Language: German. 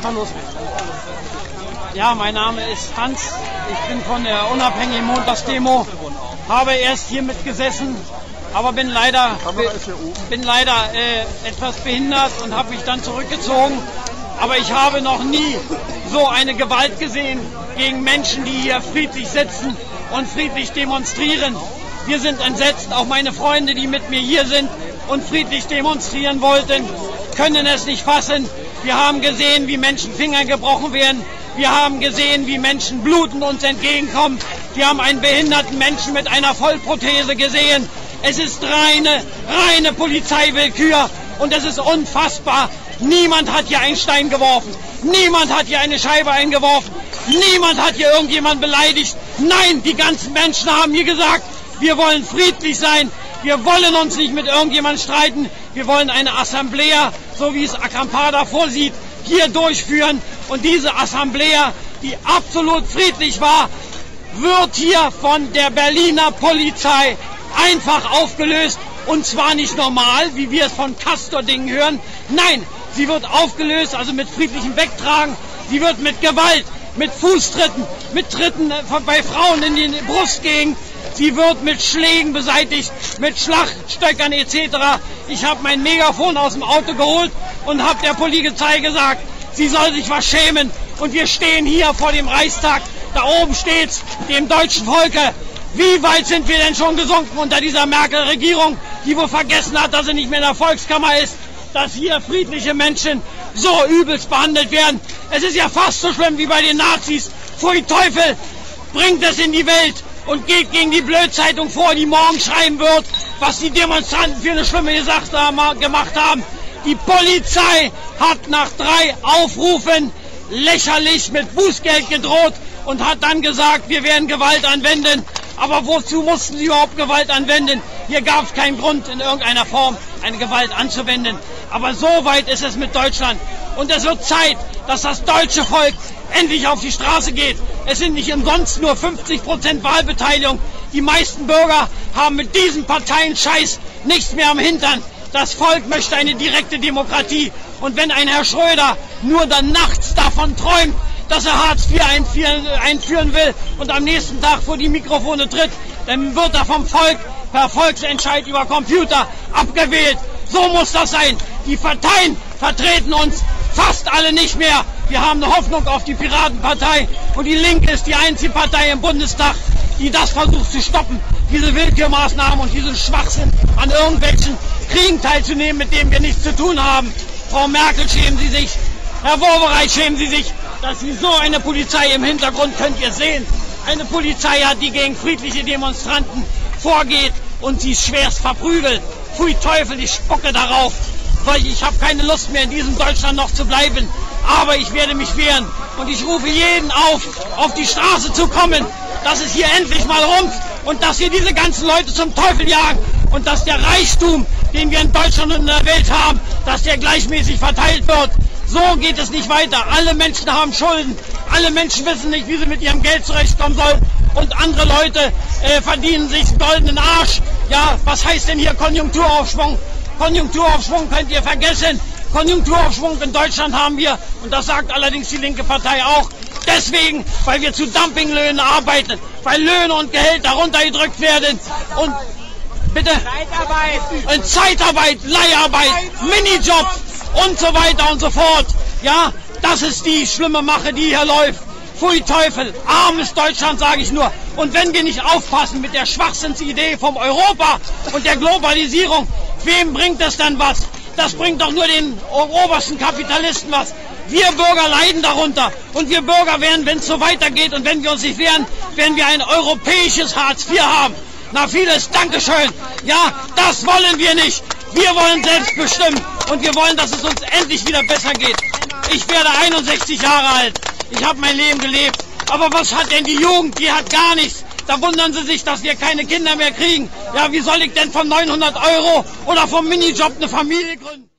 Einfach los. Ja, mein Name ist Hans. Ich bin von der unabhängigen Montagsdemo. Habe erst hier mitgesessen, aber bin leider etwas behindert und habe mich dann zurückgezogen. Aber ich habe noch nie so eine Gewalt gesehen gegen Menschen, die hier friedlich sitzen und friedlich demonstrieren. Wir sind entsetzt, auch meine Freunde, die mit mir hier sind und friedlich demonstrieren wollten, können es nicht fassen. Wir haben gesehen, wie Menschen Finger gebrochen werden. Wir haben gesehen, wie Menschen blutend uns entgegenkommen. Wir haben einen behinderten Menschen mit einer Vollprothese gesehen. Es ist reine Polizeiwillkür und es ist unfassbar. Niemand hat hier einen Stein geworfen. Niemand hat hier eine Scheibe eingeworfen. Niemand hat hier irgendjemand beleidigt. Nein, die ganzen Menschen haben hier gesagt, wir wollen friedlich sein. Wir wollen uns nicht mit irgendjemandem streiten. Wir wollen eine Assemblea, so wie es Acampada vorsieht, hier durchführen. Und diese Assemblea, die absolut friedlich war, wird hier von der Berliner Polizei einfach aufgelöst. Und zwar nicht normal, wie wir es von Castor-Dingen hören. Nein, sie wird aufgelöst, also mit friedlichem Wegtragen. Sie wird mit Gewalt, mit Fußtritten, mit Tritten bei Frauen in die Brustgegend. Sie wird mit Schlägen beseitigt, mit Schlagstöckern etc. Ich habe mein Megafon aus dem Auto geholt und habe der Polizei gesagt, sie soll sich was schämen. Und wir stehen hier vor dem Reichstag, da oben steht's, dem deutschen Volke. Wie weit sind wir denn schon gesunken unter dieser Merkel-Regierung, die wohl vergessen hat, dass sie nicht mehr in der Volkskammer ist, dass hier friedliche Menschen so übelst behandelt werden. Es ist ja fast so schlimm wie bei den Nazis. Pfui Teufel, bringt es in die Welt und geht gegen die Blödzeitung vor, die morgen schreiben wird, was die Demonstranten für eine schlimme Sache gemacht haben. Die Polizei hat nach 3 Aufrufen lächerlich mit Bußgeld gedroht und hat dann gesagt, wir werden Gewalt anwenden. Aber wozu mussten sie überhaupt Gewalt anwenden? Hier gab es keinen Grund, in irgendeiner Form eine Gewalt anzuwenden. Aber so weit ist es mit Deutschland. Und es wird Zeit, dass das deutsche Volk endlich auf die Straße geht. Es sind nicht umsonst nur 50% Wahlbeteiligung. Die meisten Bürger haben mit diesem Parteienscheiß nichts mehr am Hintern. Das Volk möchte eine direkte Demokratie. Und wenn ein Herr Schröder nur dann nachts davon träumt, dass er Hartz IV einführen will und am nächsten Tag vor die Mikrofone tritt, dann wird er vom Volk per Volksentscheid über Computer abgewählt. So muss das sein. Die Parteien vertreten uns fast alle nicht mehr. Wir haben eine Hoffnung auf die Piratenpartei und die Linke ist die einzige Partei im Bundestag, die das versucht zu stoppen, diese Willkürmaßnahmen und diesen Schwachsinn an irgendwelchen Kriegen teilzunehmen, mit denen wir nichts zu tun haben. Frau Merkel, schämen Sie sich. Herr Wowereit, schämen Sie sich, dass Sie so eine Polizei im Hintergrund, könnt ihr sehen, eine Polizei hat, die gegen friedliche Demonstranten vorgeht und sie schwerst verprügelt. Pfui Teufel, ich spucke darauf, weil ich habe keine Lust mehr in diesem Deutschland noch zu bleiben. Aber ich werde mich wehren und ich rufe jeden auf die Straße zu kommen, dass es hier endlich mal rumpft und dass wir diese ganzen Leute zum Teufel jagen und dass der Reichtum, den wir in Deutschland und in der Welt haben, dass der gleichmäßig verteilt wird. So geht es nicht weiter. Alle Menschen haben Schulden. Alle Menschen wissen nicht, wie sie mit ihrem Geld zurechtkommen sollen. Und andere Leute verdienen sich einen goldenen Arsch. Ja, was heißt denn hier Konjunkturaufschwung? Konjunkturaufschwung könnt ihr vergessen. Konjunkturaufschwung in Deutschland haben wir. Und das sagt allerdings die linke Partei auch. Deswegen, weil wir zu Dumpinglöhnen arbeiten. Weil Löhne und Gehälter runtergedrückt werden. Und bitte? Zeitarbeit. Und Zeitarbeit, Leiharbeit, Minijobs. Und so weiter und so fort. Ja, das ist die schlimme Mache, die hier läuft. Pfui Teufel, armes Deutschland, sage ich nur. Und wenn wir nicht aufpassen mit der Schwachsinnsidee vom Europa und der Globalisierung, wem bringt das dann was? Das bringt doch nur den obersten Kapitalisten was. Wir Bürger leiden darunter. Und wir Bürger werden, wenn es so weitergeht und wenn wir uns nicht wehren, werden wir ein europäisches Hartz IV haben. Na, vieles Dankeschön. Ja, das wollen wir nicht. Wir wollen selbst bestimmen und wir wollen, dass es uns endlich wieder besser geht. Ich werde 61 Jahre alt. Ich habe mein Leben gelebt. Aber was hat denn die Jugend? Die hat gar nichts. Da wundern sie sich, dass wir keine Kinder mehr kriegen. Ja, wie soll ich denn von 900 € oder vom Minijob eine Familie gründen?